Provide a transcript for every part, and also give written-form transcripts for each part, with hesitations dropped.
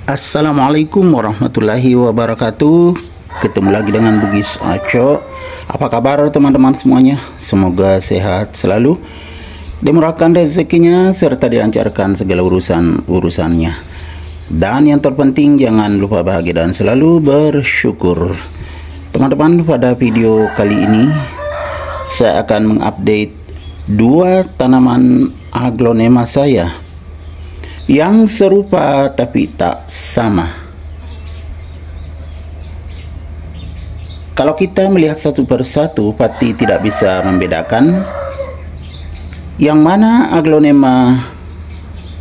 Assalamualaikum warahmatullahi wabarakatuh. Ketemu lagi dengan Bugis Aco. Apa kabar teman-teman semuanya? Semoga sehat selalu, dimurahkan rezekinya, serta dilancarkan segala urusannya. Dan yang terpenting, jangan lupa bahagia dan selalu bersyukur. Teman-teman, pada video kali ini saya akan mengupdate dua tanaman aglonema saya yang serupa tapi tak sama. Kalau kita melihat satu persatu, pasti tidak bisa membedakan yang mana aglonema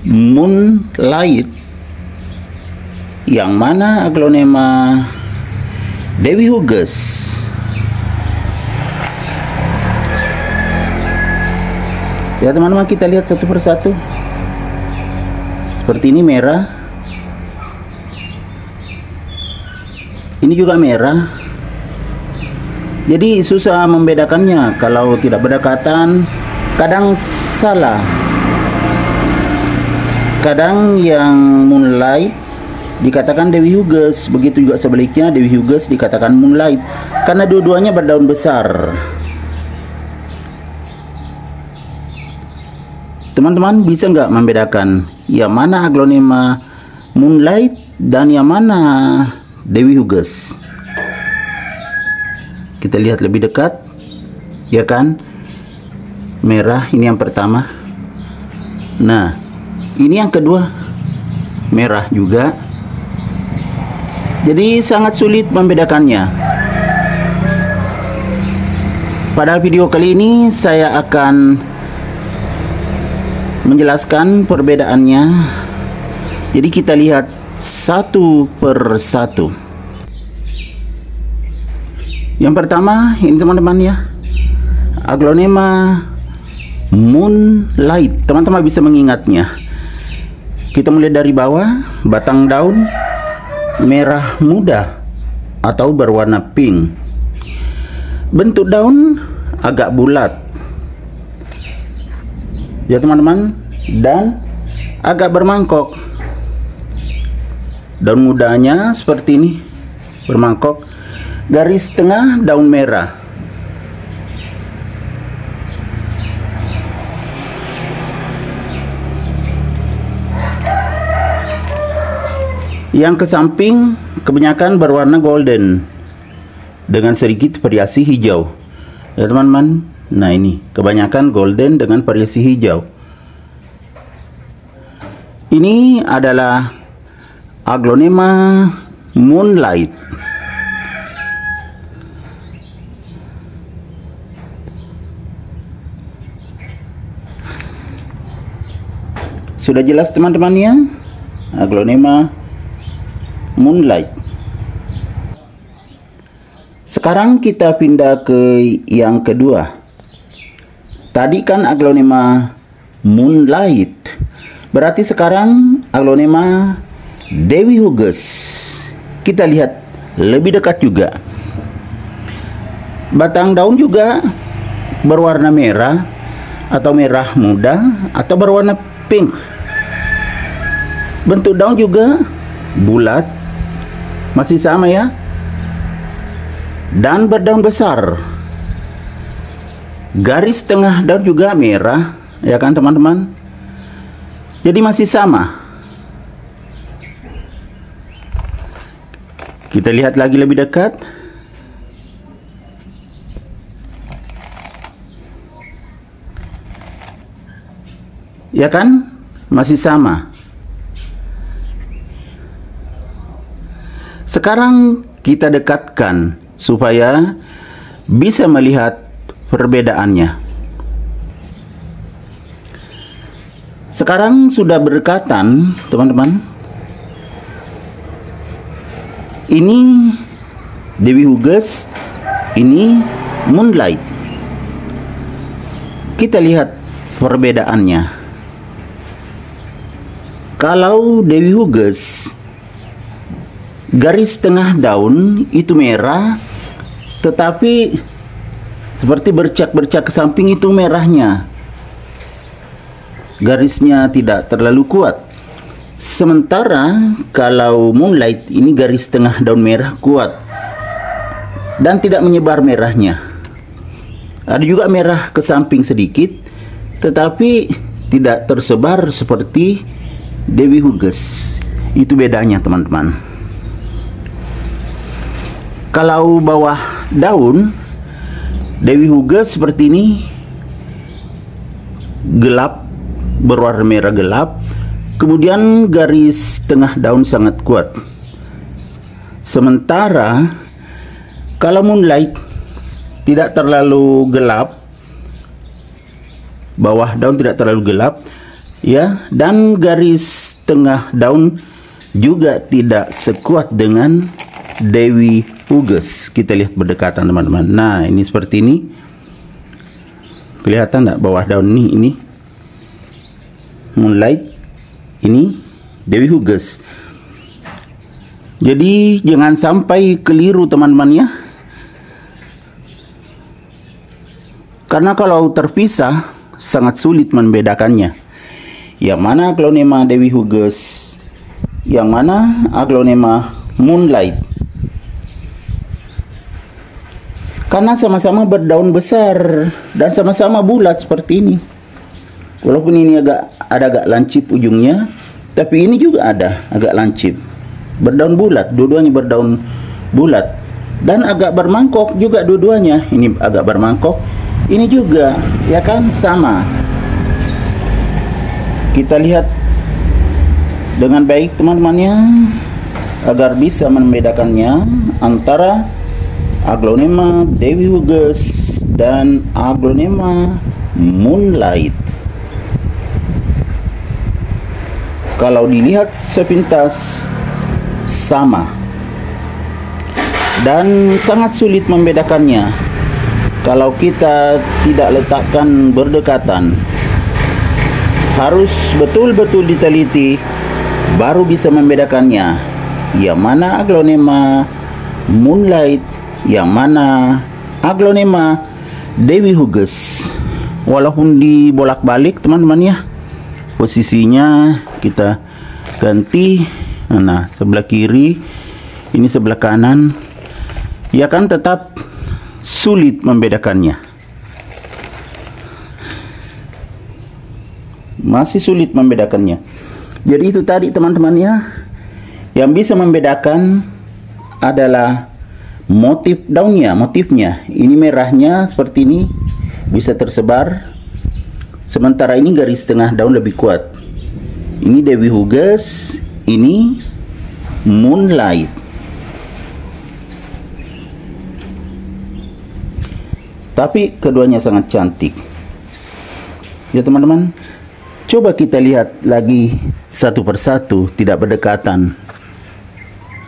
Moonlight, yang mana aglonema Dewi Huges. Ya teman-teman, kita lihat satu persatu. Seperti ini merah, ini juga merah. Jadi susah membedakannya kalau tidak berdekatan. Kadang salah, kadang yang Moonlight dikatakan Dewi Huges, begitu juga sebaliknya Dewi Huges dikatakan Moonlight, karena dua-duanya berdaun besar. Teman-teman bisa nggak membedakan yang mana aglonema Moonlight dan yang mana Dewi Huges? Kita lihat lebih dekat, ya kan? Merah ini yang pertama. Nah, ini yang kedua, merah juga. Jadi sangat sulit membedakannya. Pada video kali ini saya akan menjelaskan perbedaannya. Jadi kita lihat satu per satu. Yang pertama ini teman-teman ya, aglonema Moonlight. Teman-teman bisa mengingatnya. Kita mulai dari bawah, batang daun merah muda atau berwarna pink. Bentuk daun agak bulat, ya teman-teman, dan agak bermangkok. Daun mudanya seperti ini, bermangkok. Garis tengah daun merah. Yang ke samping kebanyakan berwarna golden dengan sedikit variasi hijau, ya teman-teman. Nah ini kebanyakan golden dengan variasi hijau. Ini adalah aglonema Moonlight. Sudah jelas teman-teman ya, aglonema Moonlight. Sekarang kita pindah ke yang kedua. Tadi kan aglonema Moonlight, berarti sekarang aglonema Dewi Huges. Kita lihat lebih dekat juga. Batang daun juga berwarna merah atau merah muda atau berwarna pink. Bentuk daun juga bulat, masih sama ya, dan berdaun besar. Garis tengah daun juga merah, ya kan teman-teman? Jadi masih sama. Kita lihat lagi lebih dekat. Ya kan? Masih sama. Sekarang kita dekatkan supaya bisa melihat perbedaannya. Sekarang sudah berdekatan, teman-teman. Ini Dewi Huges, ini Moonlight. Kita lihat perbedaannya. Kalau Dewi Huges, garis tengah daun itu merah, tetapi seperti bercak-bercak ke samping itu merahnya. Garisnya tidak terlalu kuat. Sementara kalau Moonlight ini garis tengah daun merah kuat dan tidak menyebar merahnya. Ada juga merah ke samping sedikit, tetapi tidak tersebar seperti Dewi Huges. Itu bedanya teman-teman. Kalau bawah daun Dewi Huges seperti ini, gelap, berwarna merah gelap, kemudian garis tengah daun sangat kuat. Sementara kalau Moonlight tidak terlalu gelap, bawah daun tidak terlalu gelap ya, dan garis tengah daun juga tidak sekuat dengan Dewi Huges. Kita lihat berdekatan teman-teman. Nah, ini seperti ini. Kelihatan enggak bawah daun ini Moonlight, ini Dewi Huges. Jadi jangan sampai keliru teman-teman ya. Karena kalau terpisah sangat sulit membedakannya. Yang mana aglonema Dewi Huges, yang mana aglonema Moonlight. Karena sama-sama berdaun besar dan sama-sama bulat seperti ini. Walaupun ini agak lancip ujungnya, tapi ini juga ada agak lancip. Berdaun bulat, dua-duanya berdaun bulat. Dan agak bermangkok juga dua-duanya. Ini agak bermangkok, ini juga, ya kan, sama. Kita lihat dengan baik teman-temannya agar bisa membedakannya antara aglonema Dewi Huges dan aglonema Moonlight. Kalau dilihat sepintas sama dan sangat sulit membedakannya kalau kita tidak letakkan berdekatan. Harus betul-betul diteliti baru bisa membedakannya, yang mana aglonema Moonlight, yang mana aglonema Dewi Huges. Walaupun dibolak-balik teman-teman ya, posisinya kita ganti. Nah, sebelah kiri, ini sebelah kanan, ya kan, tetap sulit membedakannya. Masih sulit membedakannya. Jadi itu tadi teman-teman ya, yang bisa membedakan adalah motif daunnya, motifnya. Ini merahnya seperti ini bisa tersebar, sementara ini garis tengah daun lebih kuat. Ini Dewi Huges, ini Moonlight. Tapi keduanya sangat cantik ya teman-teman. Coba kita lihat lagi satu persatu, tidak berdekatan,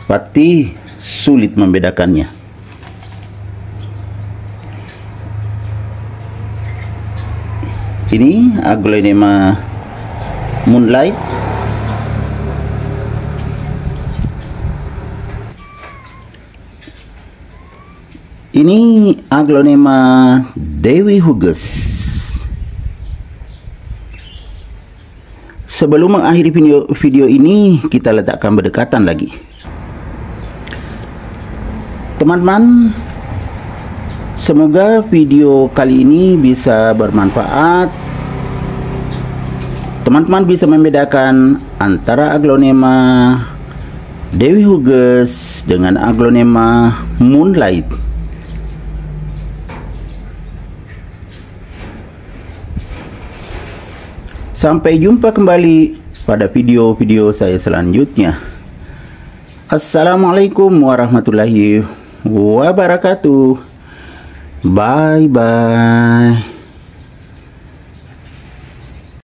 pasti sulit membedakannya. Ini aglonema Moonlight, ini aglonema Dewi Huges. Sebelum mengakhiri video ini, kita letakkan berdekatan lagi. Teman-teman, semoga video kali ini bisa bermanfaat. Teman-teman bisa membedakan antara aglonema Dewi Huges dengan aglonema Moonlight. Sampai jumpa kembali pada video-video saya selanjutnya. Assalamualaikum warahmatullahi wabarakatuh. Bye bye.